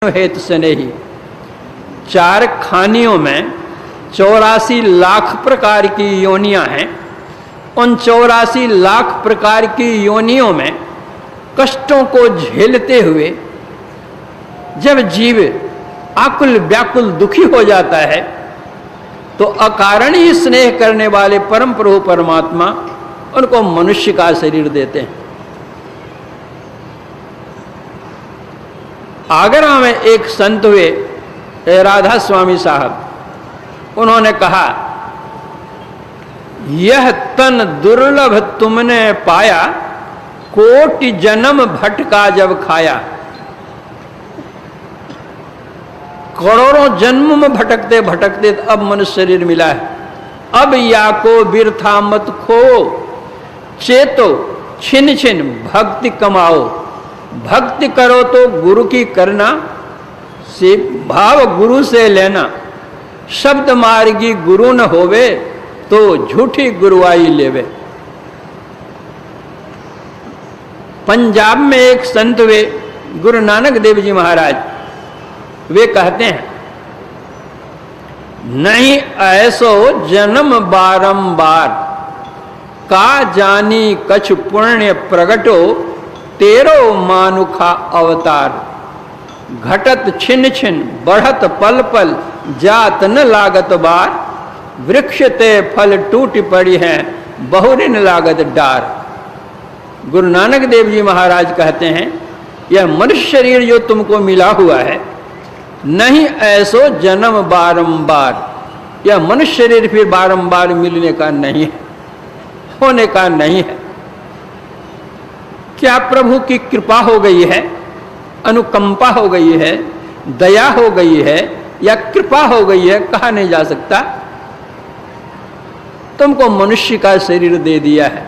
हेतु से नहीं। चार खानियों में 84 लाख प्रकार की योनियां हैं। उन 84 लाख प्रकार की योनियों में कष्टों को झेलते हुए जब जीव आकुल व्याकुल दुखी हो जाता है तो अकारण ही स्नेह करने वाले परम प्रभु परमात्मा उनको मनुष्य का शरीर देते हैं। आगरा में एक संत हुए राधा स्वामी साहब, उन्होंने कहा, यह तन दुर्लभ तुमने पाया, कोटि जन्म भटका जब खाया। करोड़ों जन्म में भटकते भटकते अब मनुष्य शरीर मिला है। अब या को बिरथा मत खो, चेतो छिन छिन भक्ति कमाओ। भक्ति करो तो गुरु की करना, से भाव गुरु से लेना। शब्द मार्गी गुरु न होवे, तो झूठी गुरुआई लेवे। पंजाब में एक संत वे गुरु नानक देव जी महाराज, वे कहते हैं, नहीं ऐसो जन्म बारंबार, का जानी कछु पुण्य प्रगटो, तेरो मानुखा अवतार। घटत छिन छिन बढ़त पल पल, जात न लागत बार। वृक्ष ते फल टूट पड़ी हैं, बहुरिन लागत डार। गुरु नानक देव जी महाराज कहते हैं, यह मनुष्य शरीर जो तुमको मिला हुआ है, नहीं ऐसो जन्म बारंबार, यह मनुष्य शरीर फिर बारंबार मिलने का नहीं है, होने का नहीं है। क्या प्रभु की कृपा हो गई है, अनुकंपा हो गई है, दया हो गई है, या कृपा हो गई है, कहा नहीं जा सकता। तुमको मनुष्य का शरीर दे दिया है।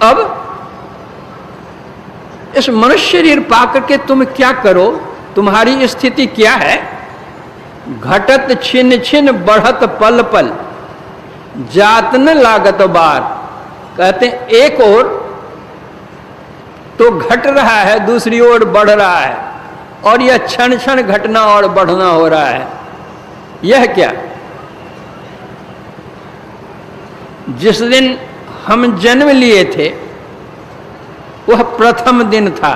अब इस मनुष्य शरीर पाकर के तुम क्या करो, तुम्हारी स्थिति क्या है। घटत छिन छिन बढ़त पल पल, जात न लागत बार। कहते हैं एक ओर तो घट रहा है, दूसरी ओर बढ़ रहा है, और यह क्षण क्षण घटना और बढ़ना हो रहा है। यह क्या, जिस दिन हम जन्म लिए थे वह प्रथम दिन था।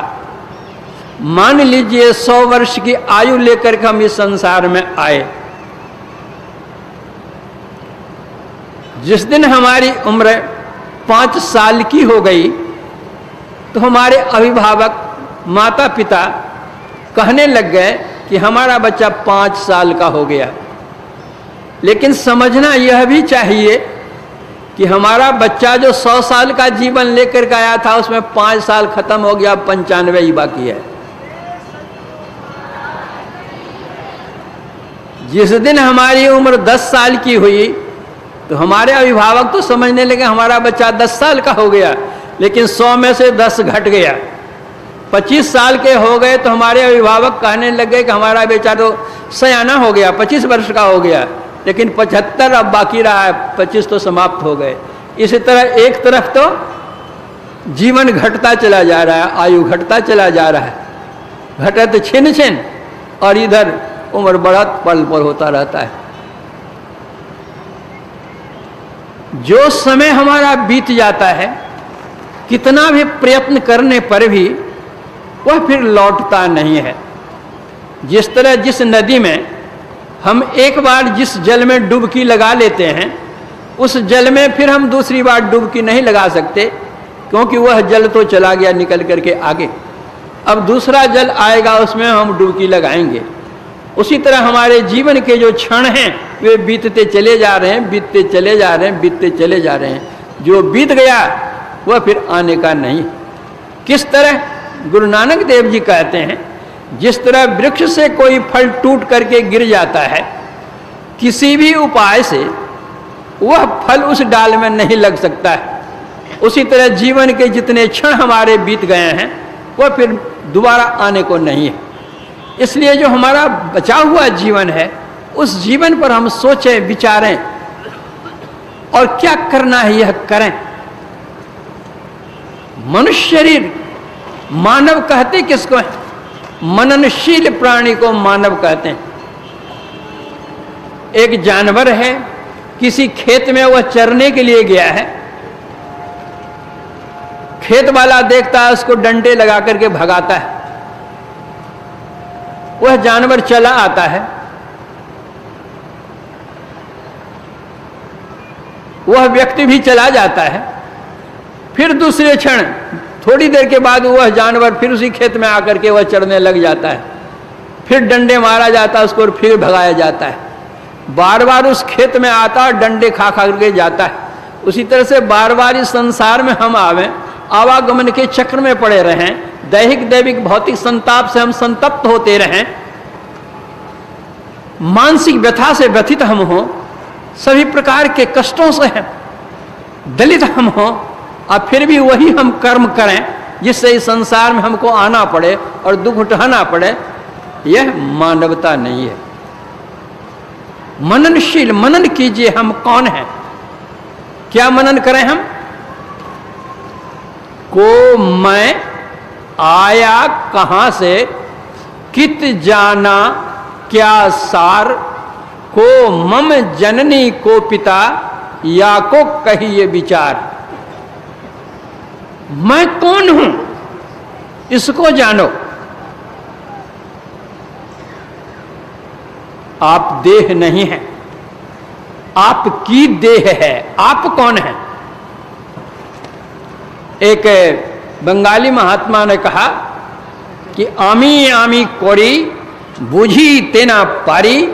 मान लीजिए 100 वर्ष की आयु लेकर के हम इस संसार में आए। जिस दिन हमारी उम्र 5 साल की हो गई तो हमारे अभिभावक माता पिता कहने लग गए कि हमारा बच्चा 5 साल का हो गया। लेकिन समझना यह भी चाहिए कि हमारा बच्चा जो 100 साल का जीवन लेकर के आया था, उसमें 5 साल खत्म हो गया, 95 ही बाकी है। जिस दिन हमारी उम्र 10 साल की हुई तो हमारे अभिभावक तो समझने लगे हमारा बच्चा 10 साल का हो गया, लेकिन 100 में से 10 घट गया। 25 साल के हो गए तो हमारे अभिभावक कहने लगे कि हमारा बेटा तो सयाना हो गया, 25 वर्ष का हो गया, लेकिन 75 अब बाकी रहा है, 25 तो समाप्त हो गए। इसी तरह एक तरफ तो जीवन घटता चला जा रहा है, आयु घटता चला जा रहा है, घटत छिन छिन, और इधर उम्र बढ़त पल पर होता रहता है। जो समय हमारा बीत जाता है, कितना भी प्रयत्न करने पर भी वह फिर लौटता नहीं है। जिस तरह जिस नदी में हम एक बार जिस जल में डुबकी लगा लेते हैं, उस जल में फिर हम दूसरी बार डुबकी नहीं लगा सकते, क्योंकि वह जल तो चला गया निकल करके आगे। अब दूसरा जल आएगा, उसमें हम डुबकी लगाएंगे। उसी तरह हमारे जीवन के जो क्षण हैं वे बीतते चले जा रहे हैं, बीतते चले जा रहे हैं, बीतते चले जा रहे हैं। जो बीत गया वह फिर आने का नहीं। किस तरह गुरु नानक देव जी कहते हैं, जिस तरह वृक्ष से कोई फल टूट करके गिर जाता है, किसी भी उपाय से वह फल उस डाल में नहीं लग सकता है, उसी तरह जीवन के जितने क्षण हमारे बीत गए हैं वह फिर दोबारा आने को नहीं है। इसलिए जो हमारा बचा हुआ जीवन है, उस जीवन पर हम सोचें, विचारें, और क्या करना है यह करें। मनुष्य शरीर, मानव कहते किसको है? मननशील प्राणी को मानव कहते हैं। एक जानवर है, किसी खेत में वह चरने के लिए गया है, खेत वाला देखता है, उसको डंडे लगा करके भगाता है, वह जानवर चला आता है, वह व्यक्ति भी चला जाता है, फिर दूसरे क्षण थोड़ी देर के बाद वह जानवर फिर उसी खेत में आकर के वह चरने लग जाता है, फिर डंडे मारा जाता है उसको और फिर भगाया जाता है, बार बार उस खेत में आता और डंडे खा खा करके जाता है। उसी तरह से बार बार इस संसार में हम आवें, आवागमन के चक्र में पड़े रहें, दैहिक दैविक भौतिक संताप से हम संतप्त होते रहें, मानसिक व्यथा से व्यथित हम हों, सभी प्रकार के कष्टों से हम दलित हम हों, और फिर भी वही हम कर्म करें जिससे इस संसार में हमको आना पड़े और दुख उठाना पड़े, यह मानवता नहीं है। मननशील, मनन कीजिए हम कौन हैं, क्या मनन करें हम? को मैं आया कहां से, कित जाना क्या सार, को मम जननी को पिता, या को कहिए विचार। मैं कौन हूं इसको जानो। आप देह नहीं है, आपकी देह है। आप कौन है? एक बंगाली महात्मा ने कहा कि आमी आमी कोरी बुझी तेना पारी,